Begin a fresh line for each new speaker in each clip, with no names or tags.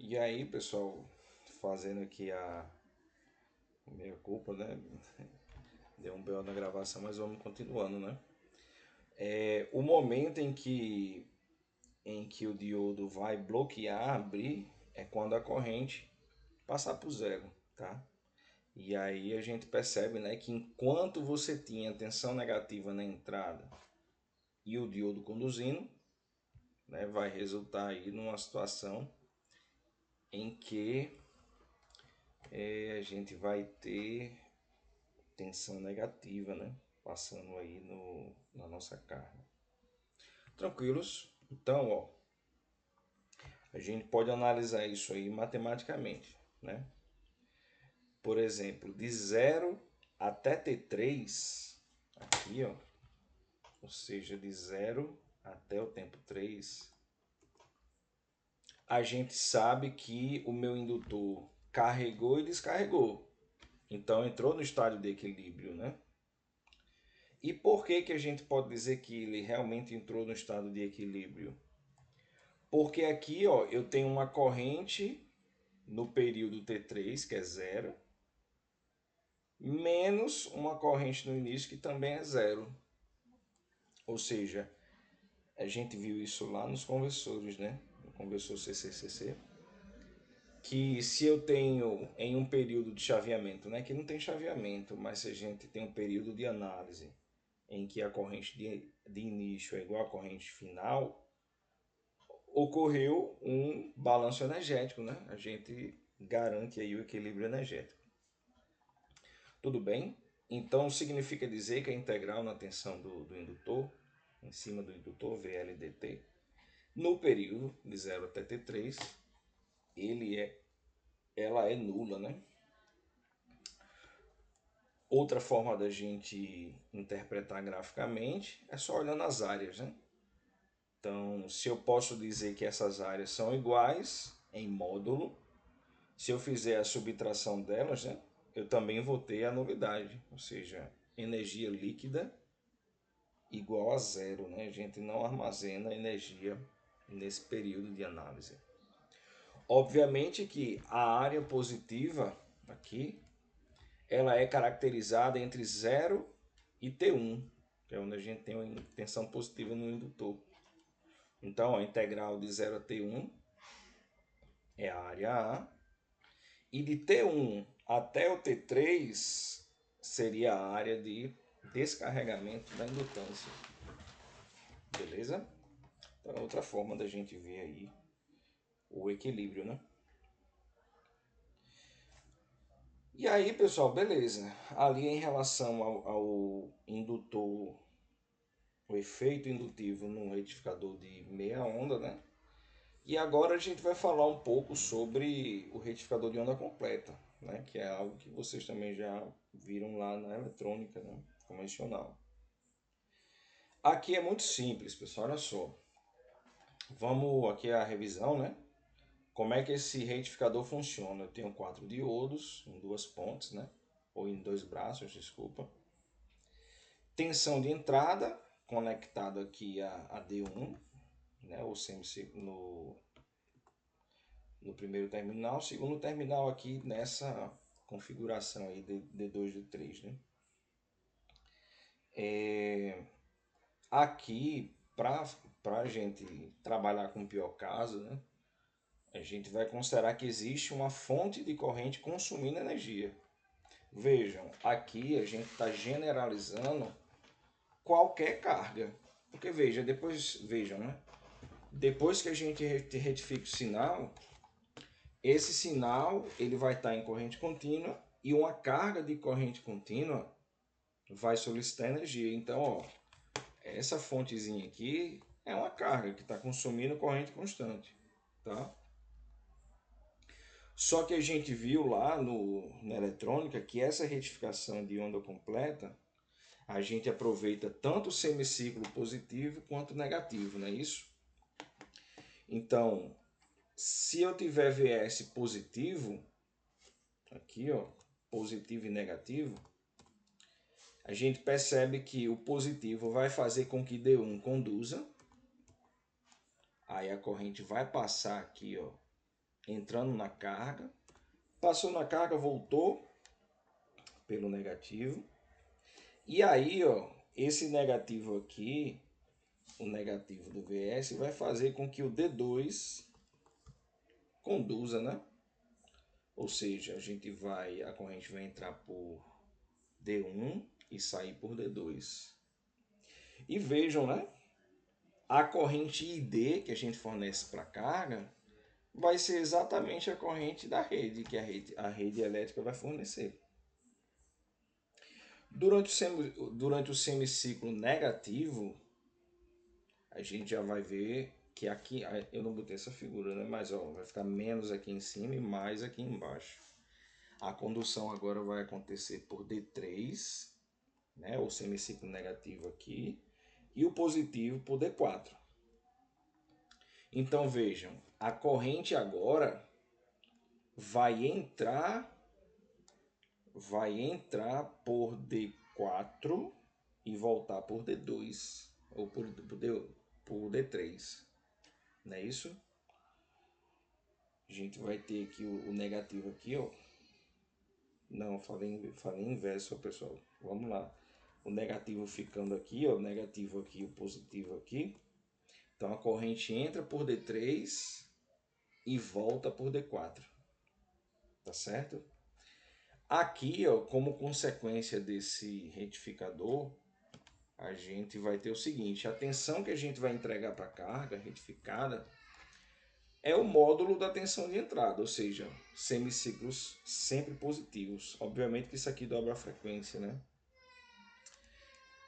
E aí, pessoal, fazendo aqui a meia culpa, né? Deu um BO na gravação, mas vamos continuando, né? O momento em que o diodo vai bloquear, abrir, é quando a corrente passar por zero, tá? E aí a gente percebe, né, que enquanto você tinha tensão negativa na entrada e o diodo conduzindo, né, vai resultar aí numa situação em que a gente vai ter tensão negativa, né? Passando aí na nossa carne. Tranquilos? Então, ó, a gente pode analisar isso aí matematicamente, né? Por exemplo, de 0 até T3, aqui, ó, ou seja, de 0 até o tempo 3, a gente sabe que o meu indutor carregou e descarregou. Então entrou no estádio de equilíbrio, né? E por que que a gente pode dizer que ele realmente entrou no estado de equilíbrio? Porque aqui, ó, eu tenho uma corrente no período T3, que é zero, menos uma corrente no início, que também é zero. Ou seja, a gente viu isso lá nos conversores, né? No conversor CCCC. Que se eu tenho em um período de chaveamento, né? Que não tem chaveamento, mas se a gente tem um período de análise em que a corrente de início é igual à corrente final, ocorreu um balanço energético, né? A gente garante aí o equilíbrio energético. Tudo bem? Então significa dizer que a integral na tensão do indutor, em cima do indutor VLDT, no período de 0 até T3, ela é nula, né? Outra forma da gente interpretar graficamente é só olhando as áreas, né? Então, se eu posso dizer que essas áreas são iguais em módulo, se eu fizer a subtração delas, né, eu também vou ter a nulidade, ou seja, energia líquida igual a zero. Né? A gente não armazena energia nesse período de análise. Obviamente que a área positiva aqui, ela é caracterizada entre 0 e T1, que é onde a gente tem uma tensão positiva no indutor. Então, a integral de 0 a T1 é a área A, e de T1 até o T3 seria a área de descarregamento da indutância. Beleza? Então é outra forma da gente ver aí o equilíbrio, né? E aí, pessoal, beleza. Ali em relação ao indutor, o efeito indutivo num retificador de meia onda, né? E agora a gente vai falar um pouco sobre o retificador de onda completa, né? Que é algo que vocês também já viram lá na eletrônica, né? Convencional. Aqui é muito simples, pessoal, olha só. Vamos aqui a revisão, né? Como é que esse retificador funciona? Eu tenho 4 diodos em duas pontes, né? Ou em dois braços, desculpa. Tensão de entrada conectada aqui a D1, né? Ou no primeiro terminal, segundo terminal aqui nessa configuração aí de D2 e D3, né? Aqui, para a gente trabalhar com o pior caso, né? A gente vai considerar que existe uma fonte de corrente consumindo energia. Vejam, aqui a gente está generalizando qualquer carga. Porque vejam, né? Depois que a gente retifica o sinal, esse sinal ele vai estar em corrente contínua e uma carga de corrente contínua vai solicitar energia. Então, ó, essa fontezinha aqui é uma carga que está consumindo corrente constante, tá? Só que a gente viu lá na eletrônica que essa retificação de onda completa, a gente aproveita tanto o semiciclo positivo quanto negativo, não é isso? Então, se eu tiver VS positivo, aqui ó, positivo e negativo, a gente percebe que o positivo vai fazer com que D1 conduza, aí a corrente vai passar aqui ó, entrando na carga, passou na carga, voltou pelo negativo. E aí, ó, esse negativo aqui, o negativo do VS, vai fazer com que o D2 conduza, né? Ou seja, a corrente vai entrar por D1 e sair por D2. E vejam, né? A corrente ID que a gente fornece para a carga vai ser exatamente a corrente da rede, que a rede elétrica vai fornecer. Durante o semiciclo negativo, a gente já vai ver que aqui, eu não botei essa figura, né? Mas ó, vai ficar menos aqui em cima e mais aqui embaixo. A condução agora vai acontecer por D3, né? O semiciclo negativo aqui, e o positivo por D4. Então vejam, a corrente agora vai entrar por D4 e voltar por D2 ou por D3, não é isso? A gente vai ter aqui o negativo aqui, ó. Não, falei inverso, pessoal. Vamos lá. O negativo ficando aqui, ó, o negativo aqui, o positivo aqui. Então a corrente entra por D3 e volta por D4. Tá certo? Aqui, ó, como consequência desse retificador, a gente vai ter o seguinte: a tensão que a gente vai entregar para a carga retificada é o módulo da tensão de entrada, ou seja, semiciclos sempre positivos. Obviamente que isso aqui dobra a frequência, né?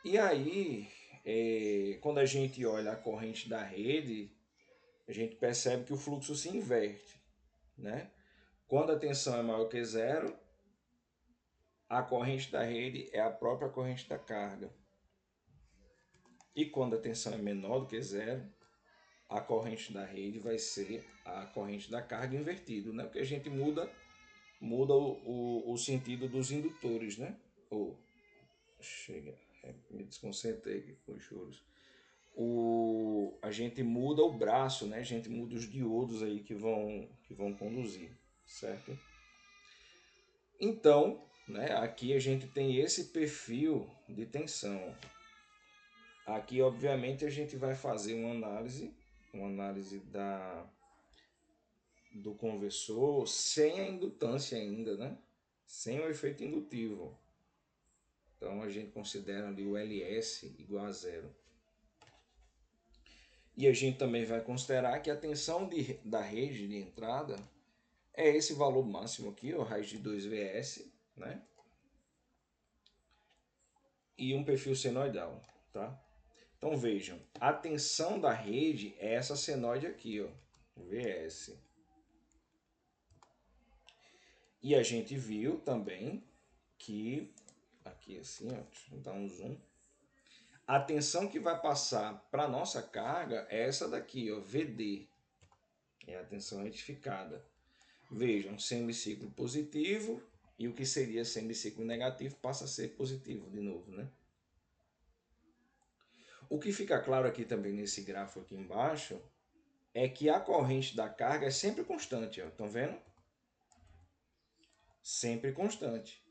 E aí, quando a gente olha a corrente da rede, a gente percebe que o fluxo se inverte, né? Quando a tensão é maior que zero, a corrente da rede é a própria corrente da carga. E quando a tensão é menor do que zero, a corrente da rede vai ser a corrente da carga invertido, né? Porque a gente muda o sentido dos indutores, né? Chega, me desconcentrei aqui com os juros. A gente muda o braço, né? A gente muda os diodos aí que vão conduzir, certo? Então, né, aqui a gente tem esse perfil de tensão. Aqui, obviamente, a gente vai fazer uma análise do conversor sem a indutância ainda, né? Sem o efeito indutivo. Então a gente considera ali o LS igual a zero. E a gente também vai considerar que a tensão da rede de entrada é esse valor máximo aqui, o raiz de 2Vs, né? E um perfil senoidal, tá? Então vejam, a tensão da rede é essa senoide aqui, ó, Vs. E a gente viu também que, aqui assim, ó, deixa eu dar um zoom. A tensão que vai passar para a nossa carga é essa daqui, ó, Vd. É a tensão retificada. Vejam, semiciclo positivo e o que seria semiciclo negativo passa a ser positivo de novo, né? O que fica claro aqui também nesse gráfico aqui embaixo é que a corrente da carga é sempre constante, ó. Estão vendo? Sempre constante.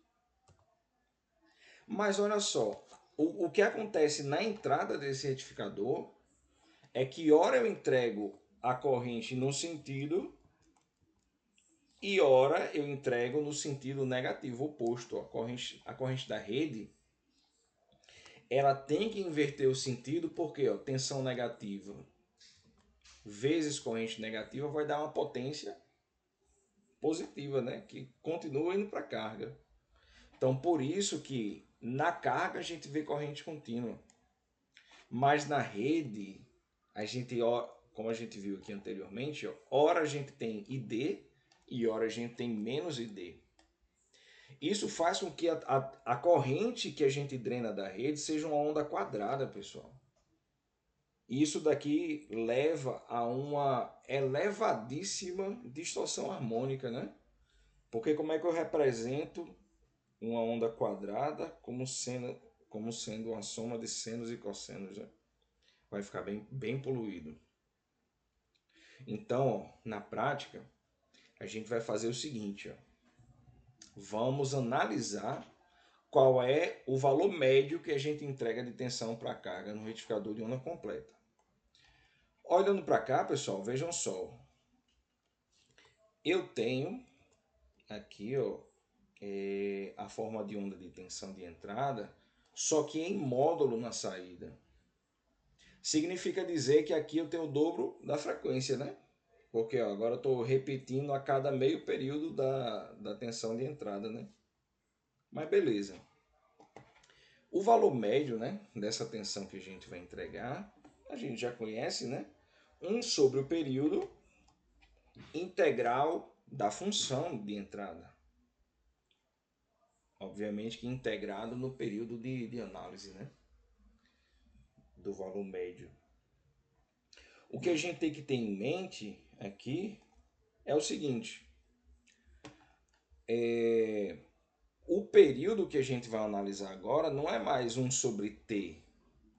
Mas olha só, o que acontece na entrada desse retificador é que ora eu entrego a corrente no sentido e ora eu entrego no sentido negativo, oposto. A corrente da rede, ela tem que inverter o sentido porque ó, tensão negativa vezes corrente negativa vai dar uma potência positiva, né? Que continua indo para a carga. Então, por isso que na carga a gente vê corrente contínua. Mas na rede, como a gente viu aqui anteriormente, ora a gente tem ID e ora a gente tem menos ID. Isso faz com que a corrente que a gente drena da rede seja uma onda quadrada, pessoal. Isso daqui leva a uma elevadíssima distorção harmônica, né? Porque como é que eu represento uma onda quadrada como sendo uma soma de senos e cossenos, né? Vai ficar bem poluído. Então, ó, na prática, a gente vai fazer o seguinte, ó. Vamos analisar qual é o valor médio que a gente entrega de tensão para a carga no retificador de onda completa. Olhando para cá, pessoal, vejam só. Eu tenho aqui, ó, a forma de onda de tensão de entrada, só que em módulo na saída. Significa dizer que aqui eu tenho o dobro da frequência, né? Porque ó, agora eu estou repetindo a cada meio período da tensão de entrada, né? Mas beleza. O valor médio, né, dessa tensão que a gente vai entregar, a gente já conhece, né? 1 sobre o período integral da função de entrada. Obviamente que integrado no período de análise, né? Do valor médio. O que a gente tem que ter em mente aqui é o seguinte. O período que a gente vai analisar agora não é mais 1 sobre t,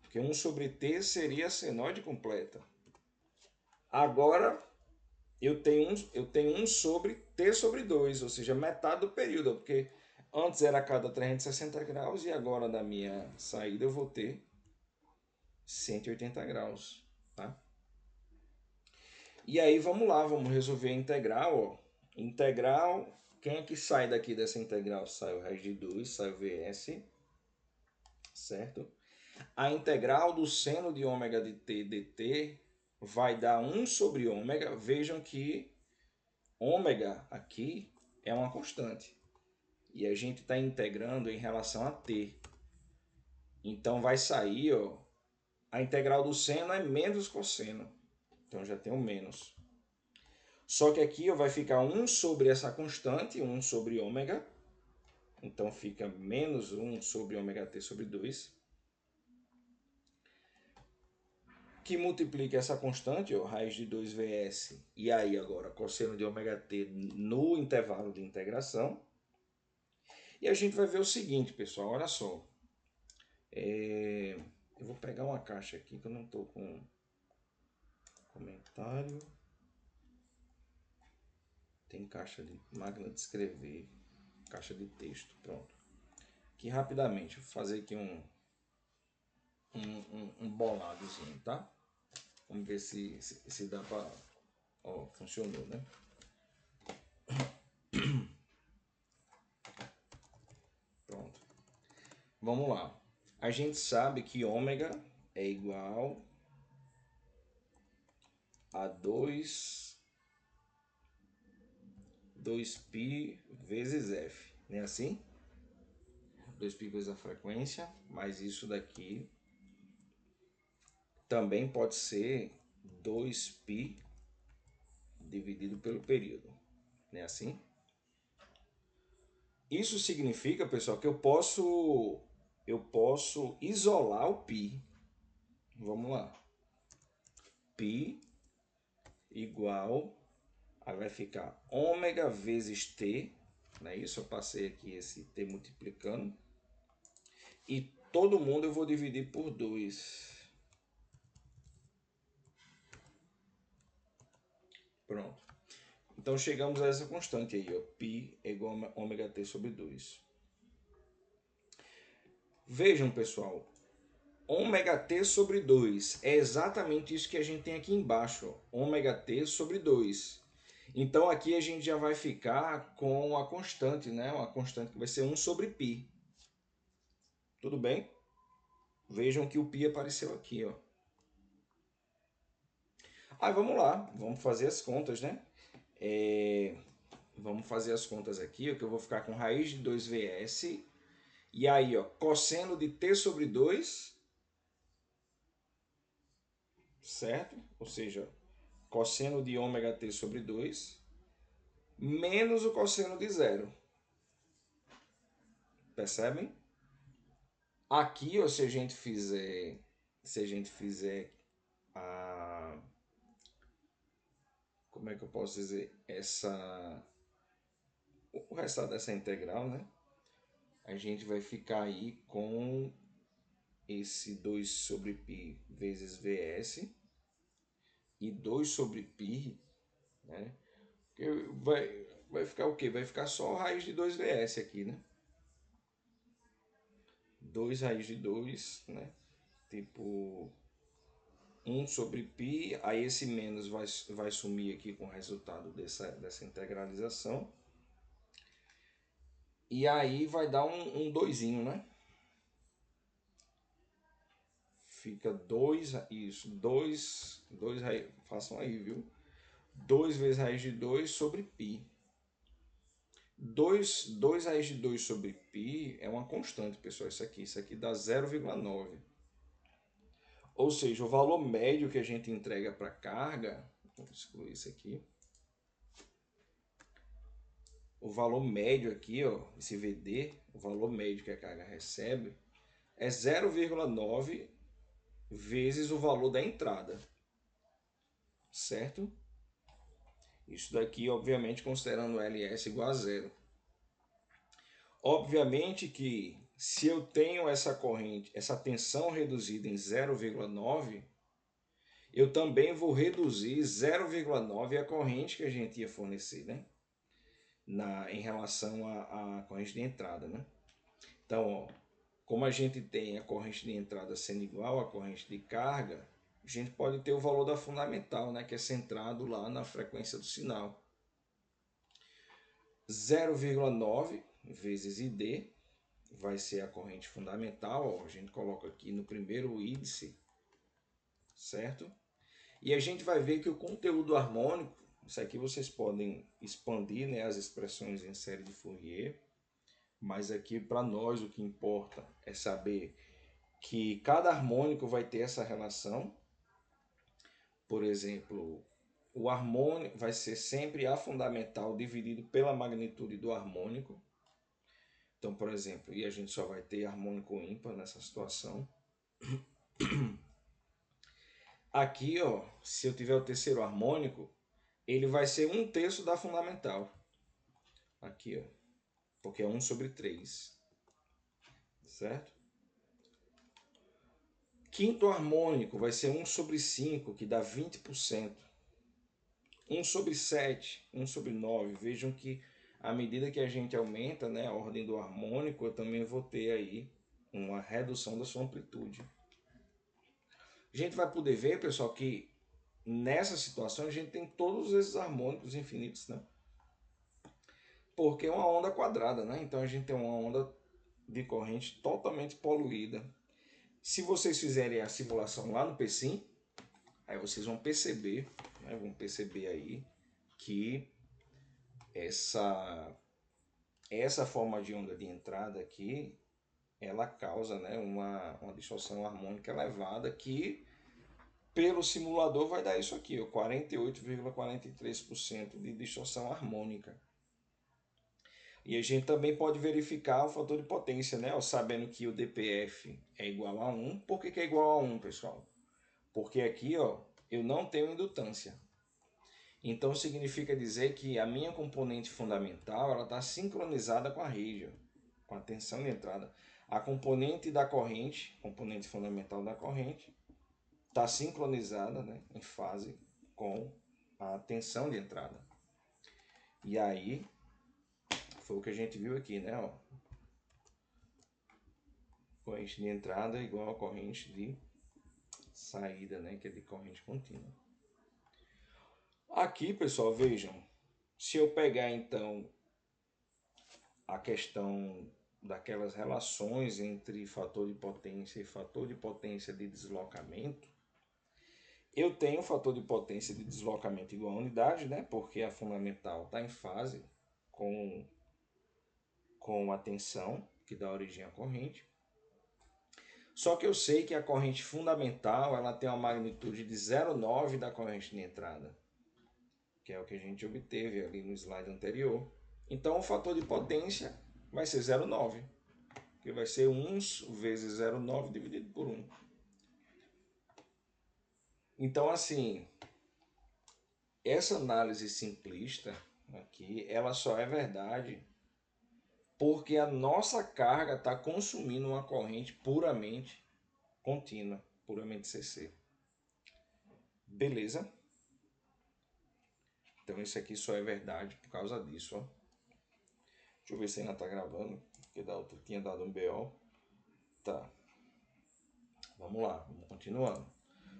porque 1 sobre t seria a senoide completa. Agora eu tenho 1 sobre t sobre 2, ou seja, metade do período, porque antes era a cada 360 graus e agora na minha saída eu vou ter 180 graus. Tá? E aí vamos lá, vamos resolver a integral. Ó. Integral, quem é que sai daqui dessa integral? Sai o raiz de 2, sai o Vs, certo? A integral do seno de ômega de t dt vai dar 1 sobre ômega. Vejam que ômega aqui é uma constante. E a gente está integrando em relação a t. Então vai sair, ó, a integral do seno é menos cosseno. Então já tem um menos. Só que aqui ó, vai ficar 1 sobre essa constante, 1 sobre ômega. Então fica menos 1 sobre ômega t sobre 2. Que multiplica essa constante, ó, raiz de 2vs, e aí agora cosseno de ômega t no intervalo de integração. E a gente vai ver o seguinte, pessoal, olha só. Eu vou pegar uma caixa aqui que eu não estou com comentário. Tem caixa de máquina de escrever, caixa de texto, pronto. Aqui rapidamente, vou fazer aqui um boladozinho, tá? Vamos ver se dá para... Ó, funcionou, né? Pronto. Vamos lá. A gente sabe que ômega é igual a 2π vezes F, não é assim? 2π vezes a frequência, mas isso daqui também pode ser 2π dividido pelo período, não é assim? Isso significa, pessoal, que eu posso isolar o π. Vamos lá. Π igual, aí vai ficar ômega vezes t, não é isso? Eu passei aqui esse t multiplicando. E todo mundo eu vou dividir por 2. Pronto. Então chegamos a essa constante aí, ó, π é igual a ômega t sobre 2. Vejam, pessoal, ômega t sobre 2 é exatamente isso que a gente tem aqui embaixo, ó, ômega t sobre 2. Então aqui a gente já vai ficar com a constante, né? Uma constante que vai ser 1 sobre π. Tudo bem? Vejam que o π apareceu aqui, ó. Aí vamos lá, vamos fazer as contas, né? Vamos fazer as contas aqui, ó, que eu vou ficar com raiz de 2vs. E aí, ó, cosseno de t sobre 2, certo? Ou seja, cosseno de ômega t sobre 2, menos o cosseno de zero. Percebem? Aqui, ó, se a gente fizer a... Como é que eu posso dizer? O resultado dessa integral, né? A gente vai ficar aí com esse 2 sobre π vezes Vs e 2 sobre π, né, Vai ficar o quê? Vai ficar só raiz de 2vs aqui, né? 2 raiz de 2, né? Tipo 1 sobre π, aí esse menos vai sumir aqui com o resultado dessa integralização. E aí vai dar um 2, né? Fica 2, isso, 2 raiz, façam aí, viu? 2 vezes raiz de 2 sobre π. 2 raiz de 2 sobre π é uma constante, pessoal, isso aqui dá 0,9. Ou seja, o valor médio que a gente entrega para a carga, vou excluir isso aqui, o valor médio aqui, ó, esse VD, o valor médio que a carga recebe, é 0,9 vezes o valor da entrada, certo? Isso daqui, obviamente, considerando LS igual a zero. Obviamente que se eu tenho essa corrente, essa tensão reduzida em 0,9, eu também vou reduzir 0,9 a corrente que a gente ia fornecer, né? Em relação à corrente de entrada, né? Então, ó, como a gente tem a corrente de entrada sendo igual à corrente de carga, a gente pode ter o valor da fundamental, né, que é centrado lá na frequência do sinal. 0,9 vezes ID vai ser a corrente fundamental, ó, a gente coloca aqui no primeiro índice, certo? E a gente vai ver que o conteúdo harmônico, isso aqui vocês podem expandir, né, as expressões em série de Fourier, mas aqui para nós o que importa é saber que cada harmônico vai ter essa relação. Por exemplo, o harmônico vai ser sempre A fundamental dividido pela magnitude do harmônico. Então, por exemplo, e a gente só vai ter harmônico ímpar nessa situação. Aqui, ó, se eu tiver o terceiro harmônico, ele vai ser 1/3 da fundamental. Aqui, ó, porque é 1 sobre 3. Certo? Quinto harmônico vai ser 1 sobre 5, que dá 20%. 1 sobre 7, 1 sobre 9. Vejam que à medida que a gente aumenta, né, a ordem do harmônico, eu também vou ter aí uma redução da sua amplitude. A gente vai poder ver, pessoal, que nessa situação a gente tem todos esses harmônicos infinitos, né? Porque é uma onda quadrada, né? Então a gente tem uma onda de corrente totalmente poluída. Se vocês fizerem a simulação lá no PSIM, aí vocês vão perceber, né? Vão perceber aí que essa forma de onda de entrada aqui, ela causa, né, uma distorção harmônica elevada que pelo simulador vai dar isso aqui, 48,43% de distorção harmônica. E a gente também pode verificar o fator de potência, né, sabendo que o DPF é igual a 1. Por que é igual a 1, pessoal? Porque aqui, ó, eu não tenho indutância. Então significa dizer que a minha componente fundamental ela está sincronizada com a rede, com a tensão de entrada. A componente da corrente, componente fundamental da corrente, está sincronizada, né, em fase com a tensão de entrada. E aí foi o que a gente viu aqui, né? Ó. Corrente de entrada é igual a corrente de saída, né, que é de corrente contínua. Aqui, pessoal, vejam, se eu pegar então a questão daquelas relações entre fator de potência e fator de potência de deslocamento, eu tenho o fator de potência de deslocamento igual a unidade, né? Porque a fundamental está em fase com a tensão que dá origem à corrente. Só que eu sei que a corrente fundamental ela tem uma magnitude de 0,9 da corrente de entrada, que é o que a gente obteve ali no slide anterior. Então o fator de potência vai ser 0,9, que vai ser 1 vezes 0,9 dividido por 1. Então, assim, essa análise simplista aqui, ela só é verdade porque a nossa carga está consumindo uma corrente puramente contínua, puramente CC. Beleza? Então esse aqui só é verdade por causa disso, ó. Deixa eu ver se ainda tá gravando, porque da outra tinha dado um BO. Tá. Vamos lá, vamos continuando.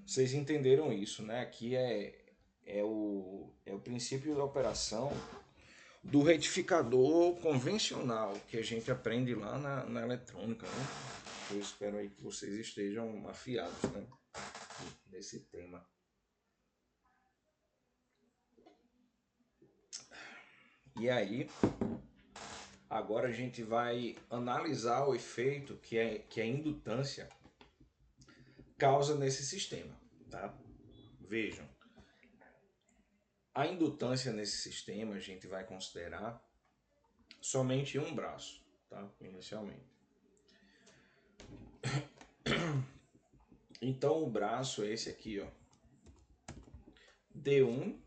Vocês entenderam isso, né? Aqui é o princípio da operação do retificador convencional que a gente aprende lá na eletrônica, né? Eu espero aí que vocês estejam afiados, né? Nesse tema. E aí, agora a gente vai analisar o efeito que a indutância causa nesse sistema, tá? Vejam, a indutância nesse sistema a gente vai considerar somente um braço, tá? Inicialmente. Então o braço é esse aqui, ó. D1,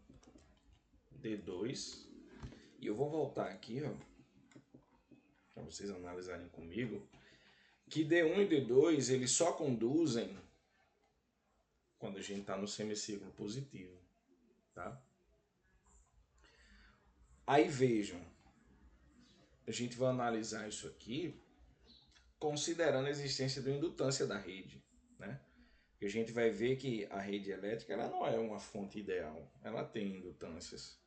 D2. E eu vou voltar aqui, ó, para vocês analisarem comigo, que D1 e D2 eles só conduzem quando a gente está no semicírculo positivo, tá? Aí vejam, a gente vai analisar isso aqui considerando a existência da indutância da rede, né? Porque a gente vai ver que a rede elétrica ela não é uma fonte ideal, ela tem indutâncias.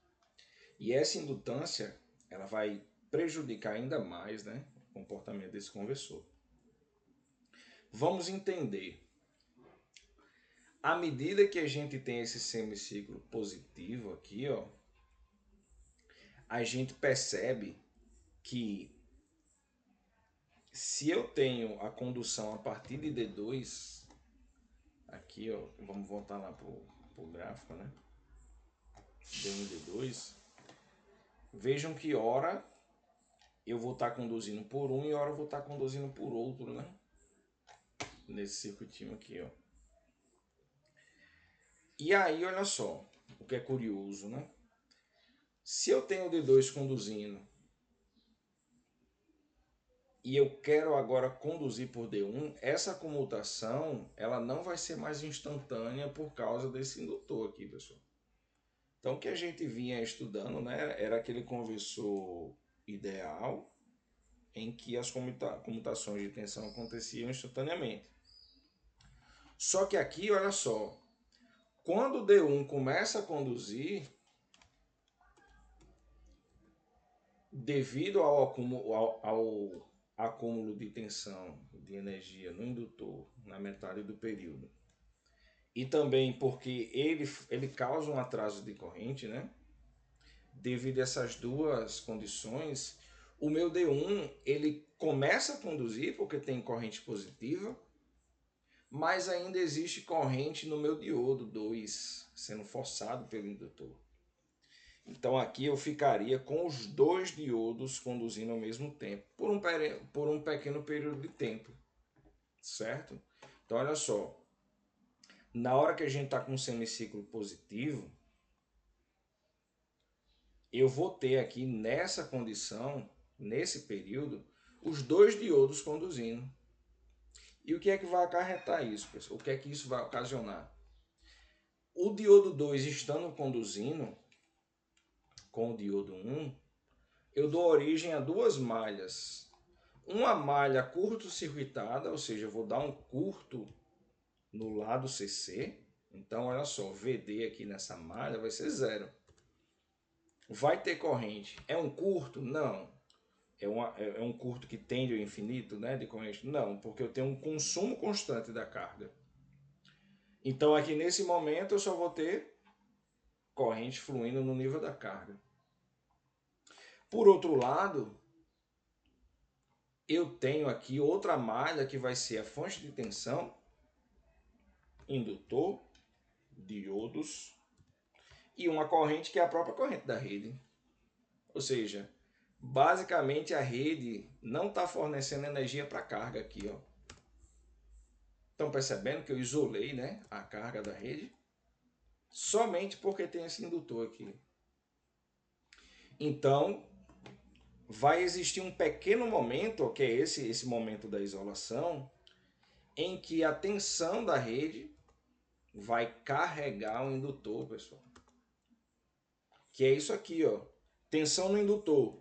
E essa indutância ela vai prejudicar ainda mais, né, o comportamento desse conversor. Vamos entender. À medida que a gente tem esse semiciclo positivo aqui, ó, a gente percebe que se eu tenho a condução a partir de D2, aqui, ó, vamos voltar lá pro gráfico, né? D1 e D2. Vejam que hora eu vou estar conduzindo por um e hora eu vou estar conduzindo por outro, né? Nesse circuitinho aqui, ó. E aí, olha só, o que é curioso, né? Se eu tenho o D2 conduzindo e eu quero agora conduzir por D1, essa comutação ela não vai ser mais instantânea por causa desse indutor aqui, pessoal. Então, o que a gente vinha estudando, né, era aquele conversor ideal em que as comutações de tensão aconteciam instantaneamente. Só que aqui, olha só, quando o D1 começa a conduzir, devido ao acúmulo de tensão de energia no indutor na metade do período, e também porque ele causa um atraso de corrente, né? Devido a essas duas condições, o meu D1 ele começa a conduzir porque tem corrente positiva, mas ainda existe corrente no meu diodo 2 sendo forçado pelo indutor. Então aqui eu ficaria com os dois diodos conduzindo ao mesmo tempo, por um pequeno período de tempo, certo? Então olha só, na hora que a gente está com um semiciclo positivo, eu vou ter aqui nessa condição, nesse período, os dois diodos conduzindo. E o que é que vai acarretar isso, pessoal? O que é que isso vai ocasionar? O diodo 2 estando conduzindo com o diodo 1, eu dou origem a duas malhas. Uma malha curto-circuitada, ou seja, eu vou dar um curto no lado CC. Então, olha só, VD aqui nessa malha vai ser zero. Vai ter corrente. É um curto? Não. É um curto que tende ao infinito, né, de corrente? Não, porque eu tenho um consumo constante da carga. Então, aqui nesse momento, eu só vou ter corrente fluindo no nível da carga. Por outro lado, eu tenho aqui outra malha que vai ser a fonte de tensão, indutor, diodos, e uma corrente que é a própria corrente da rede. Ou seja, basicamente a rede não está fornecendo energia para a carga aqui, ó. Estão percebendo que eu isolei, né, a carga da rede? Somente porque tem esse indutor aqui. Então, vai existir um pequeno momento, que é esse momento da isolação, em que a tensão da rede vai carregar o indutor, pessoal. que é isso aqui, ó. Tensão no indutor.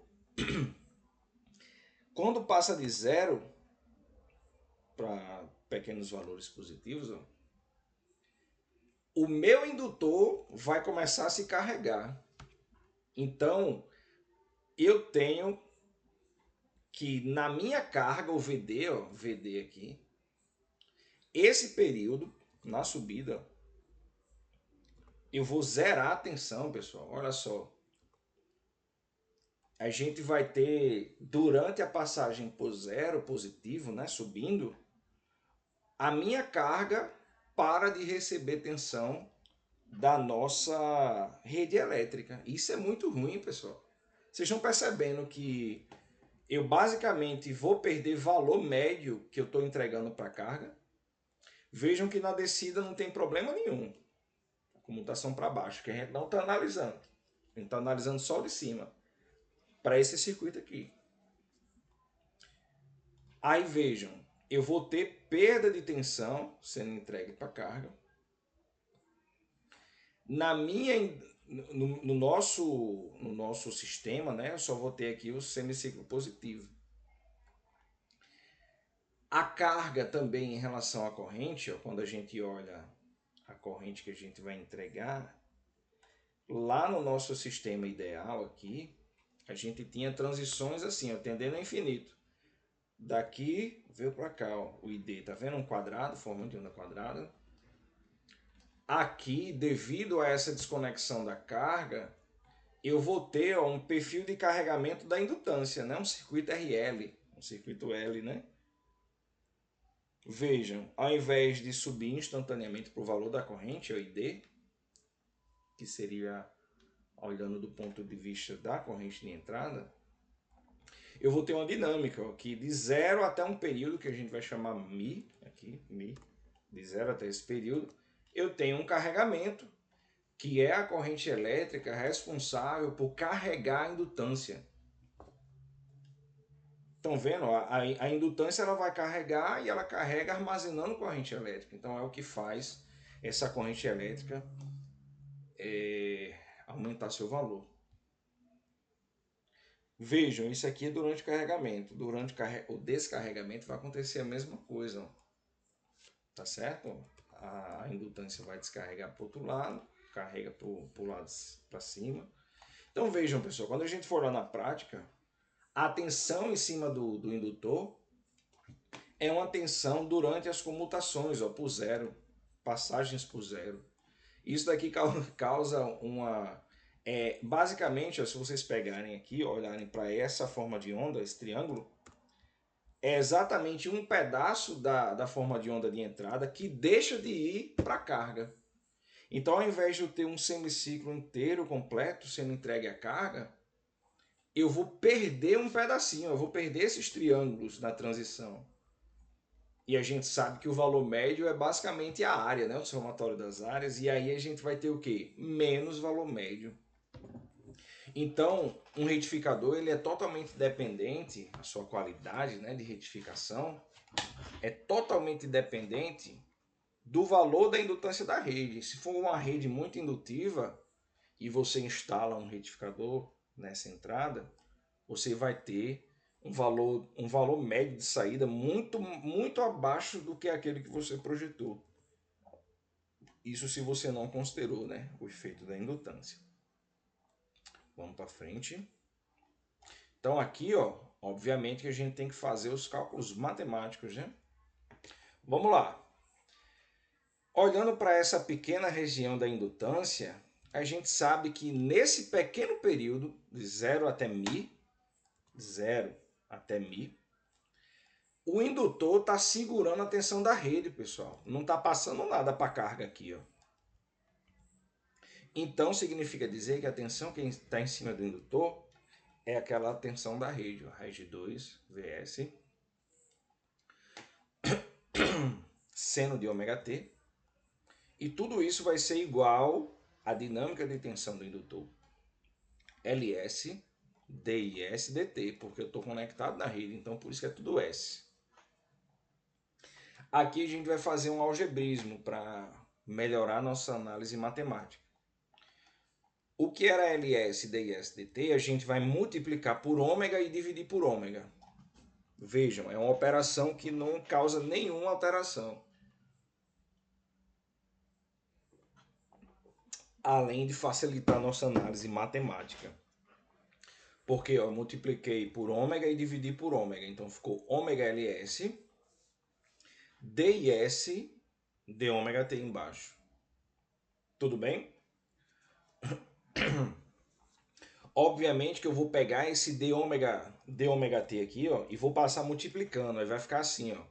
Quando passa de 0 para pequenos valores positivos, ó, o meu indutor vai começar a se carregar. Então, eu tenho que na minha carga, o VD, ó, VD aqui, esse período, na subida, eu vou zerar a tensão, pessoal. Olha só. A gente vai ter, durante a passagem por zero positivo, né, subindo, a minha carga para de receber tensão da nossa rede elétrica. Isso é muito ruim, pessoal. Vocês estão percebendo que eu basicamente vou perder valor médio que eu estou entregando para a carga. Vejam que na descida não tem problema nenhum. A comutação para baixo, que a gente não está analisando. A gente está analisando só de cima. Para esse circuito aqui. Aí vejam, eu vou ter perda de tensão sendo entregue para a carga. No nosso sistema, né, eu só vou ter aqui o semiciclo positivo. A carga também em relação à corrente, ó, quando a gente olha a corrente que a gente vai entregar, lá no nosso sistema ideal aqui, a gente tinha transições assim, ó, tendendo ao infinito. Daqui veio para cá, ó, o ID, tá vendo um quadrado, forma de onda quadrada. Aqui, devido a essa desconexão da carga, eu vou ter, ó, um perfil de carregamento da indutância, né? Um circuito RL, um circuito L, né? Vejam, ao invés de subir instantaneamente para o valor da corrente, o ID, que seria olhando do ponto de vista da corrente de entrada, eu vou ter uma dinâmica, ó, que de 0 até um período que a gente vai chamar Mi, aqui, Mi, de 0 até esse período, eu tenho um carregamento, que é a corrente elétrica responsável por carregar a indutância. Estão vendo? A indutância ela vai carregar e ela carrega armazenando corrente elétrica. Então é o que faz essa corrente elétrica aumentar seu valor. Vejam, isso aqui é durante o carregamento. Durante o descarregamento vai acontecer a mesma coisa. Ó. Tá certo? A indutância vai descarregar para o outro lado, carrega para o lado para cima. Então vejam, pessoal, quando a gente for lá na prática, a tensão em cima do indutor é uma tensão durante as comutações, ó, por zero, passagens por zero. Isso daqui causa uma... basicamente, ó, se vocês pegarem aqui, olharem para essa forma de onda, esse triângulo, é exatamente um pedaço da forma de onda de entrada que deixa de ir para a carga. Então, ao invés de eu ter um semiciclo inteiro completo sendo entregue à carga, eu vou perder um pedacinho, eu vou perder esses triângulos na transição. E a gente sabe que o valor médio é basicamente a área, né? O somatório das áreas, e aí a gente vai ter o quê? Menos valor médio. Então, um retificador ele é totalmente dependente, a sua qualidade, né, de retificação é totalmente dependente do valor da indutância da rede. Se for uma rede muito indutiva e você instala um retificador nessa entrada, você vai ter um valor médio de saída muito abaixo do que aquele que você projetou. Isso se você não considerou, né, o efeito da indutância. Vamos para frente. Então aqui, ó, obviamente que a gente tem que fazer os cálculos matemáticos, né? Vamos lá. Olhando para essa pequena região da indutância, a gente sabe que nesse pequeno período, de 0 até Mi, 0 até Mi, o indutor está segurando a tensão da rede, pessoal. Não está passando nada para a carga aqui, ó. Então significa dizer que a tensão que está em cima do indutor é aquela tensão da rede, ó, raiz de 2 VS seno de ômega t. E tudo isso vai ser igual à dinâmica de tensão do indutor. LS, DIS, DT, porque eu estou conectado na rede, então por isso que é tudo S. Aqui a gente vai fazer um algebrismo para melhorar nossa análise matemática. O que era LS, DIS, DT, a gente vai multiplicar por ômega e dividir por ômega. Vejam, é uma operação que não causa nenhuma alteração. Além de facilitar a nossa análise matemática. Porque eu multipliquei por ômega e dividi por ômega. Então ficou ômega LS, DIS, de ômega T embaixo. Tudo bem? Obviamente que eu vou pegar esse d ômega t aqui, ó, e vou passar multiplicando. Aí vai ficar assim, ó.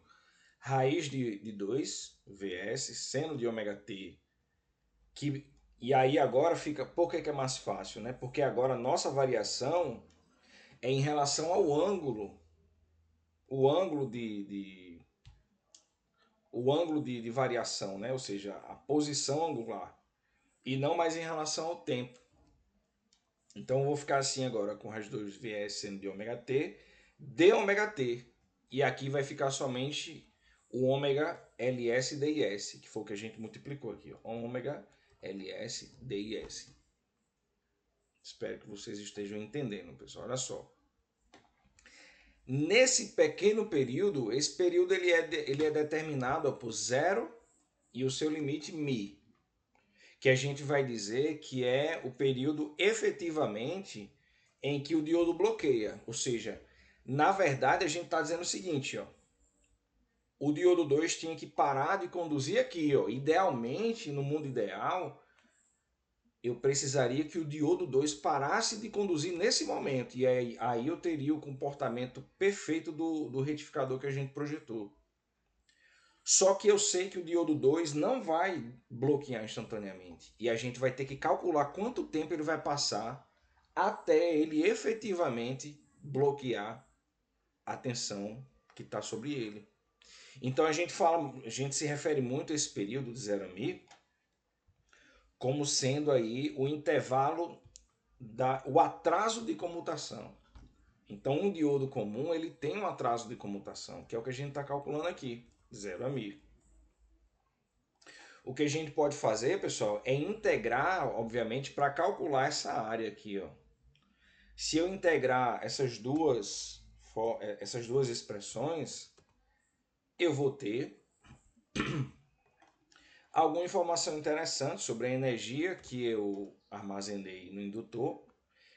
Raiz de 2 vs seno de ômega t. E aí agora fica... Por que é mais fácil? Né? Porque agora a nossa variação é em relação ao ângulo. O ângulo de variação, né? Ou seja, a posição angular. E não mais em relação ao tempo. Então eu vou ficar assim agora com as 2 vs seno de ômega t, de ômega t. E aqui vai ficar somente o ômega ls dis, que foi o que a gente multiplicou aqui. Ó. Ômega ls dis. Espero que vocês estejam entendendo, pessoal. Olha só. Nesse pequeno período, esse período ele é determinado ó, por 0 e o seu limite μ. Que a gente vai dizer que é o período efetivamente em que o diodo bloqueia. Ou seja, na verdade a gente está dizendo o seguinte, ó, o diodo 2 tinha que parar de conduzir aqui. Ó. Idealmente, no mundo ideal, eu precisaria que o diodo 2 parasse de conduzir nesse momento. E aí eu teria o comportamento perfeito do retificador que a gente projetou. Só que eu sei que o diodo 2 não vai bloquear instantaneamente. E a gente vai ter que calcular quanto tempo ele vai passar até ele efetivamente bloquear a tensão que está sobre ele. Então a gente se refere muito a esse período de 0 a μ como sendo aí o intervalo o atraso de comutação. Então um diodo comum ele tem um atraso de comutação, que é o que a gente está calculando aqui, 0 a μ. O que a gente pode fazer, pessoal, é integrar, obviamente, para calcular essa área aqui. Ó. Se eu integrar essas duas expressões, eu vou ter alguma informação interessante sobre a energia que eu armazenei no indutor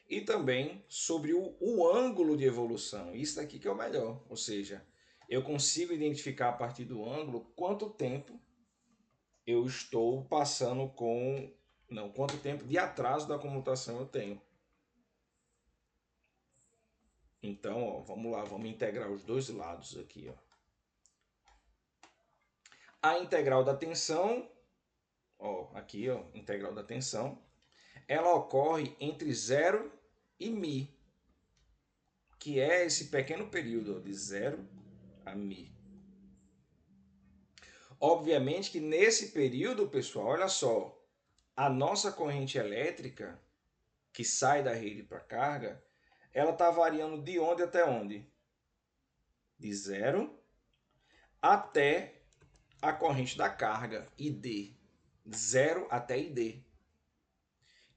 e também sobre o ângulo de evolução. Isso daqui que é o melhor, ou seja, eu consigo identificar a partir do ângulo quanto tempo eu estou passando com... Não, quanto tempo de atraso da comutação eu tenho. Então, ó, vamos lá, vamos integrar os dois lados aqui. Ó. A integral da tensão, ó, aqui, ó, integral da tensão, ela ocorre entre 0 e μ, que é esse pequeno período ó, de 0 a μ. Obviamente que nesse período, pessoal, olha só, a nossa corrente elétrica que sai da rede para a carga, ela está variando de onde até onde? De 0 até a corrente da carga, ID. 0 até ID.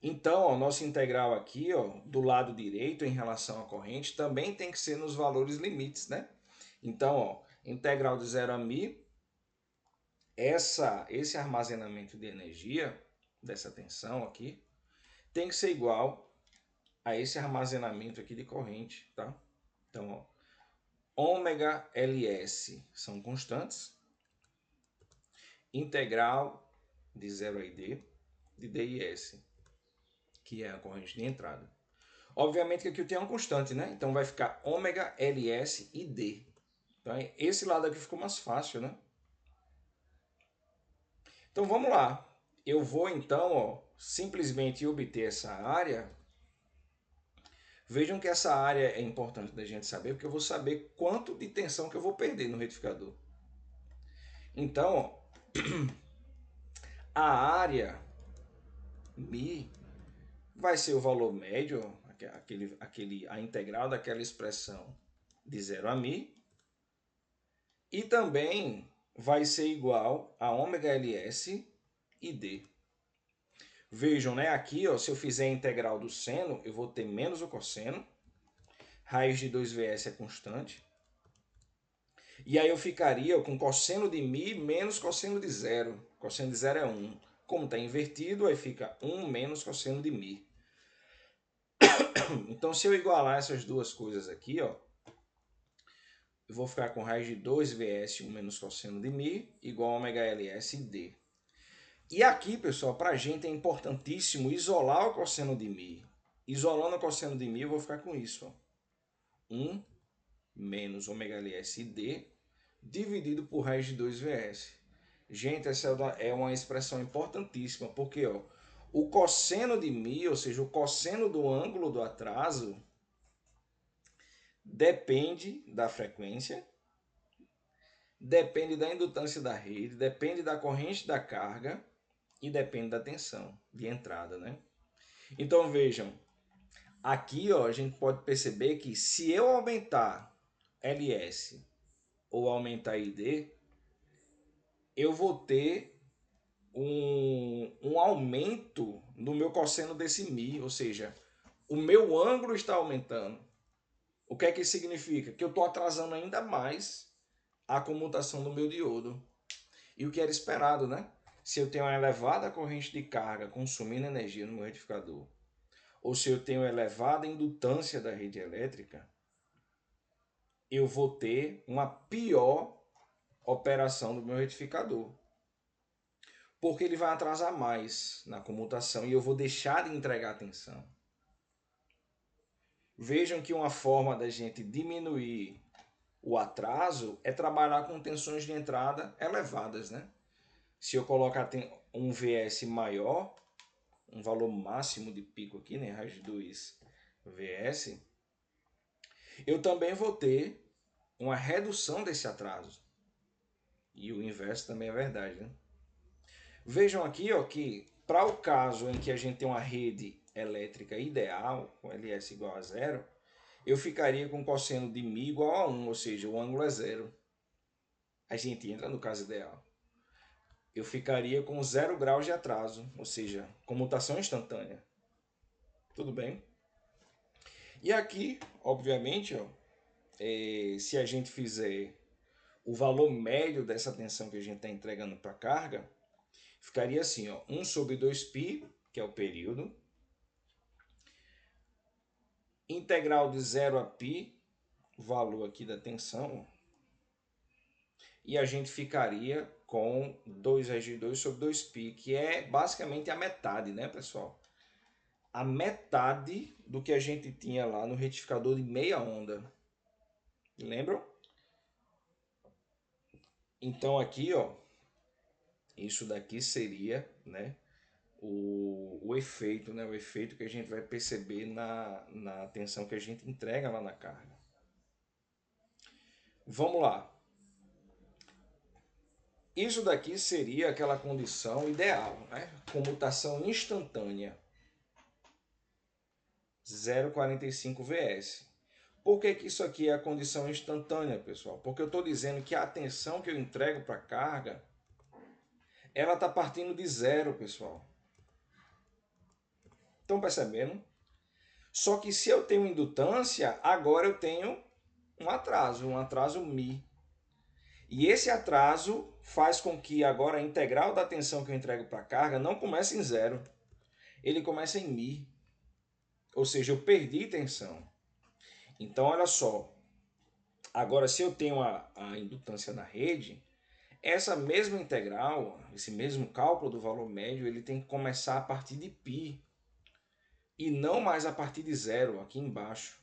Então, o nosso integral aqui, ó, do lado direito em relação à corrente, também tem que ser nos valores limites, né? Então, ó, integral de 0 a μ, esse armazenamento de energia, dessa tensão aqui, tem que ser igual a esse armazenamento aqui de corrente, tá? Então, ó, ômega ls são constantes, integral de 0 a id de DIS, que é a corrente de entrada. Obviamente que aqui eu tenho uma constante, né? Então vai ficar ômega ls e d. Então esse lado aqui ficou mais fácil, né? Então vamos lá. Eu vou então ó, simplesmente obter essa área. Vejam que essa área é importante da gente saber, porque eu vou saber quanto de tensão que eu vou perder no retificador. Então, ó, a área μ vai ser o valor médio, a integral daquela expressão de 0 a μ, e também vai ser igual a ômega ls e d. Vejam, né? Aqui, ó, se eu fizer a integral do seno, eu vou ter menos o cosseno. Raiz de 2vs é constante. E aí eu ficaria com cosseno de μ menos cosseno de zero. Cosseno de zero é 1. Como está invertido, aí fica 1 menos cosseno de μ. Então, se eu igualar essas duas coisas aqui, ó, eu vou ficar com raiz de 2vs 1 menos cosseno de μ igual a ômega ls d. E aqui, pessoal, para a gente é importantíssimo isolar o cosseno de μ. Isolando o cosseno de μ, eu vou ficar com isso, ó. 1 menos ômega ls d dividido por raiz de 2vs. Gente, essa é uma expressão importantíssima, porque ó, o cosseno de μ, ou seja, o cosseno do ângulo do atraso, depende da frequência, depende da indutância da rede, depende da corrente da carga e depende da tensão de entrada, né? Então vejam, aqui ó, a gente pode perceber que se eu aumentar LS ou aumentar ID, eu vou ter um aumento no meu cosseno desse μ, ou seja, o meu ângulo está aumentando. O que é que isso significa? Que eu estou atrasando ainda mais a comutação do meu diodo. E o que era esperado, né? Se eu tenho uma elevada corrente de carga consumindo energia no meu retificador, ou se eu tenho elevada indutância da rede elétrica, eu vou ter uma pior operação do meu retificador. Porque ele vai atrasar mais na comutação e eu vou deixar de entregar a tensão. Vejam que uma forma da gente diminuir o atraso é trabalhar com tensões de entrada elevadas, né? Se eu colocar um VS maior, um valor máximo de pico aqui, né, raiz de 2 VS, eu também vou ter uma redução desse atraso. E o inverso também é verdade, né? Vejam aqui, ó, que para o caso em que a gente tem uma rede elétrica ideal, com LS igual a zero, eu ficaria com cosseno de μ igual a 1, ou seja, o ângulo é zero. A gente entra no caso ideal. Eu ficaria com 0 graus de atraso, ou seja, comutação instantânea. Tudo bem? E aqui, obviamente, ó, se a gente fizer o valor médio dessa tensão que a gente está entregando para a carga, ficaria assim, ó, 1 sobre 2π, que é o período, integral de 0 a π, o valor aqui da tensão, e a gente ficaria com 2 sobre 2π, que é basicamente a metade, né, pessoal? A metade do que a gente tinha lá no retificador de meia onda. Lembram? Então aqui, ó, isso daqui seria, né, o efeito, né, o efeito que a gente vai perceber na tensão que a gente entrega lá na carga. Vamos lá. Isso daqui seria aquela condição ideal, né? Comutação instantânea. 0,45 VS. Por que isso aqui é a condição instantânea, pessoal? Porque eu estou dizendo que a tensão que eu entrego para a carga, ela está partindo de zero, pessoal. Estão percebendo? Só que se eu tenho indutância, agora eu tenho um atraso μ. E esse atraso faz com que agora a integral da tensão que eu entrego para a carga não comece em zero. Ele começa em μ. Ou seja, eu perdi tensão. Então, olha só. Agora, se eu tenho a indutância na rede, essa mesma integral, esse mesmo cálculo do valor médio, ele tem que começar a partir de π. E não mais a partir de zero, aqui embaixo.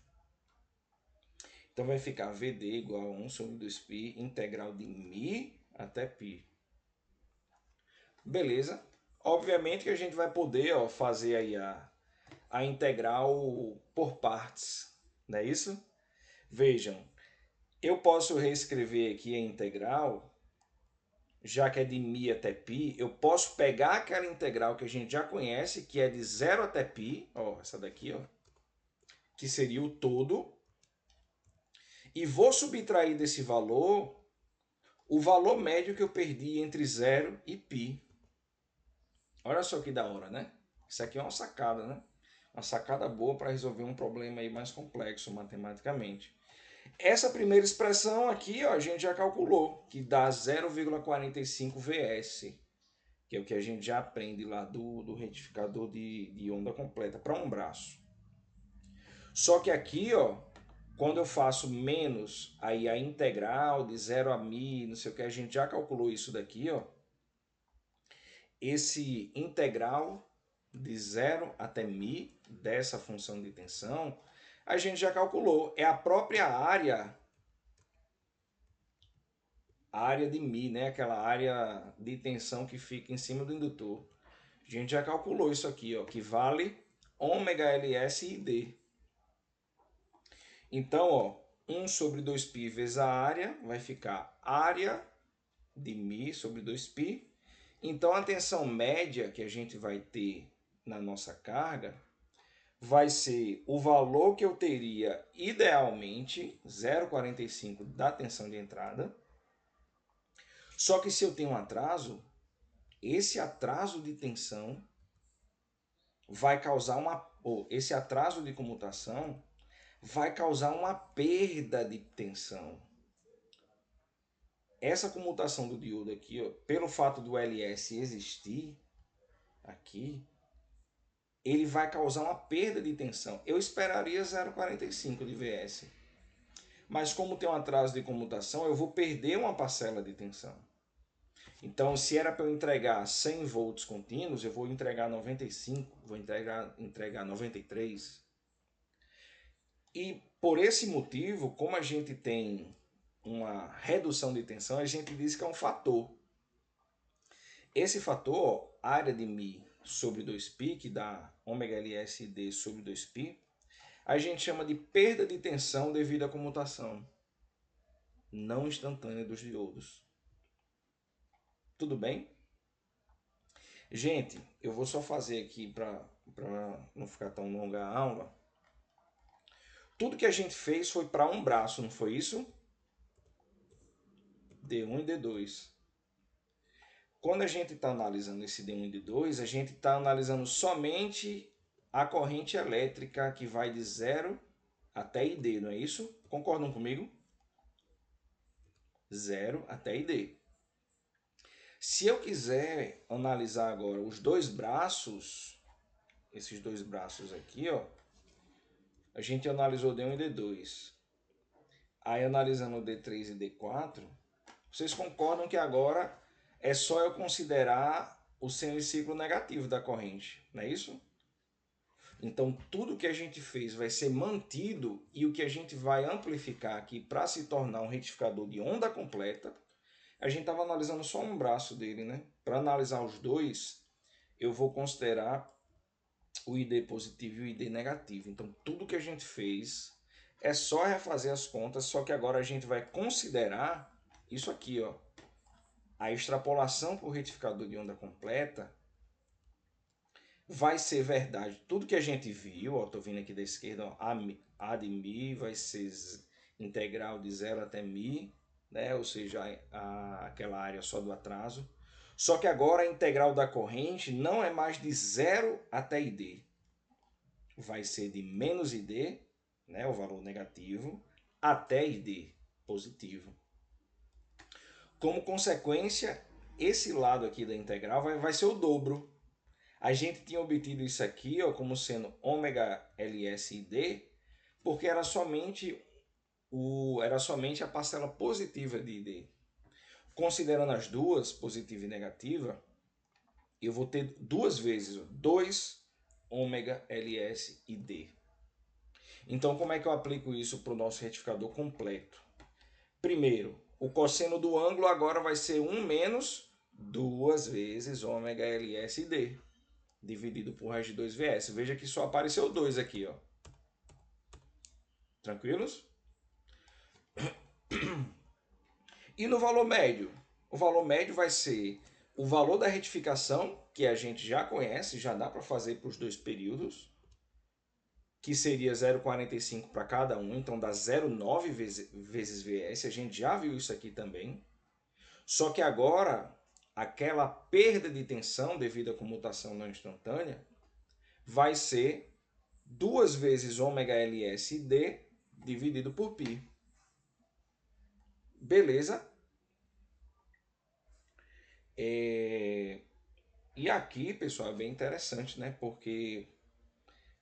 Então vai ficar VD igual a 1 sobre 2π, integral de μ até π. Beleza? Obviamente que a gente vai poder, ó, fazer aí a integral por partes, não é isso? Vejam, eu posso reescrever aqui a integral, já que é de μ até π, eu posso pegar aquela integral que a gente já conhece, que é de 0 até π, ó, essa daqui, ó, que seria o todo, e vou subtrair desse valor o valor médio que eu perdi entre 0 e π. Olha só que da hora, né? Isso aqui é uma sacada, né? Uma sacada boa para resolver um problema aí mais complexo matematicamente. Essa primeira expressão aqui, ó, a gente já calculou, que dá 0,45 Vs, que é o que a gente já aprende lá do retificador de onda completa para um braço. Só que aqui, ó, quando eu faço menos aí a integral de 0 a μ, não sei o que, a gente já calculou isso daqui, ó. Esse integral de 0 até μ dessa função de tensão, a gente já calculou. É a própria área de μ, né? Aquela área de tensão que fica em cima do indutor. A gente já calculou isso aqui, ó, que vale ômega ls e d. Então, ó, 1 sobre 2π vezes a área vai ficar área de μ sobre 2π. Então, a tensão média que a gente vai ter na nossa carga vai ser o valor que eu teria idealmente, 0,45 da tensão de entrada. Só que se eu tenho um atraso, esse atraso de tensão vai causar esse atraso de comutação vai causar uma perda de tensão. Essa comutação do diodo aqui, ó, pelo fato do LS existir aqui, ele vai causar uma perda de tensão. Eu esperaria 0,45 de Vs. Mas como tem um atraso de comutação, eu vou perder uma parcela de tensão. Então, se era para eu entregar 100 volts contínuos, eu vou entregar 95, vou entregar 93. E por esse motivo, como a gente tem uma redução de tensão, a gente diz que é um fator. Esse fator, área de μ sobre 2π, que dá ômega ls d sobre 2π, a gente chama de perda de tensão devido à comutação não instantânea dos diodos. Tudo bem? Gente, eu vou só fazer aqui para não ficar tão longa a aula. Tudo que a gente fez foi para um braço, não foi isso? D1 e D2. Quando a gente está analisando esse D1 e D2, a gente está analisando somente a corrente elétrica que vai de 0 até ID, não é isso? Concordam comigo? 0 até ID. Se eu quiser analisar agora os dois braços, esses dois braços aqui, ó, a gente analisou D1 e D2. Aí analisando o D3 e D4, vocês concordam que agora é só eu considerar o semiciclo negativo da corrente, não é isso? Então tudo que a gente fez vai ser mantido e o que a gente vai amplificar aqui para se tornar um retificador de onda completa, a gente estava analisando só um braço dele, né? Para analisar os dois, eu vou considerar o ID positivo e o ID negativo. Então tudo que a gente fez é só refazer as contas, só que agora a gente vai considerar isso aqui, ó. A extrapolação por retificador de onda completa vai ser verdade. Tudo que a gente viu, ó, tô vindo aqui da esquerda, ó, a de μ vai ser integral de 0 até μ, né? Ou seja, aquela área só do atraso. Só que agora a integral da corrente não é mais de 0 até ID. Vai ser de menos ID, né, o valor negativo, até ID positivo. Como consequência, esse lado aqui da integral vai ser o dobro. A gente tinha obtido isso aqui, ó, como sendo ômega ls e d, porque era somente a parcela positiva de d. Considerando as duas, positiva e negativa, eu vou ter duas vezes 2 ômega ls e d. Então, como é que eu aplico isso para o nosso retificador completo? Primeiro, o cosseno do ângulo agora vai ser 1 menos 2 vezes ômega ls e d, dividido por raiz de 2 Vs. Veja que só apareceu 2 aqui, ó. Tranquilos? E no valor médio? O valor médio vai ser o valor da retificação, que a gente já conhece, já dá para fazer para os dois períodos, que seria 0,45 para cada um, então dá 0,9 vezes Vs, a gente já viu isso aqui também. Só que agora, aquela perda de tensão devido à comutação não instantânea, vai ser 2 vezes ômega LSD dividido por π. Beleza? E aqui, pessoal, é bem interessante, né? Porque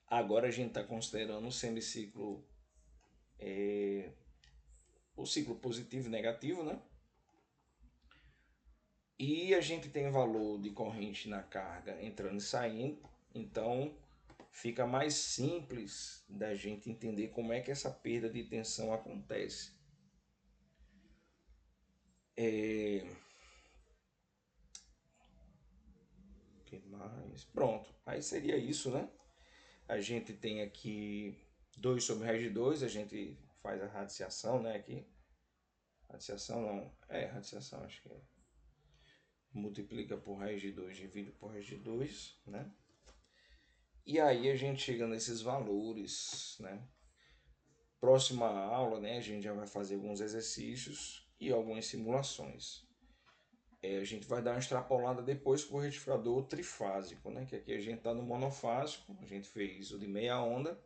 agora a gente está considerando o semiciclo, o ciclo positivo e negativo, né? E a gente tem valor de corrente na carga entrando e saindo, então fica mais simples da gente entender como é que essa perda de tensão acontece. Que mais? Pronto, aí seria isso, né? A gente tem aqui 2 sobre raiz de 2, a gente faz a radiciação, né? Aqui, radiciação não, radiciação acho que é. Multiplica por raiz de 2, divide por raiz de 2, né? E aí a gente chega nesses valores, né? Próxima aula, né, a gente já vai fazer alguns exercícios e algumas simulações. A gente vai dar uma extrapolada depois para o retificador trifásico, né? Que aqui a gente está no monofásico, a gente fez o de meia onda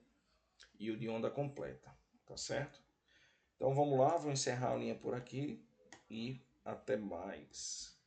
e o de onda completa, tá certo? Então vamos lá, vou encerrar a linha por aqui e até mais.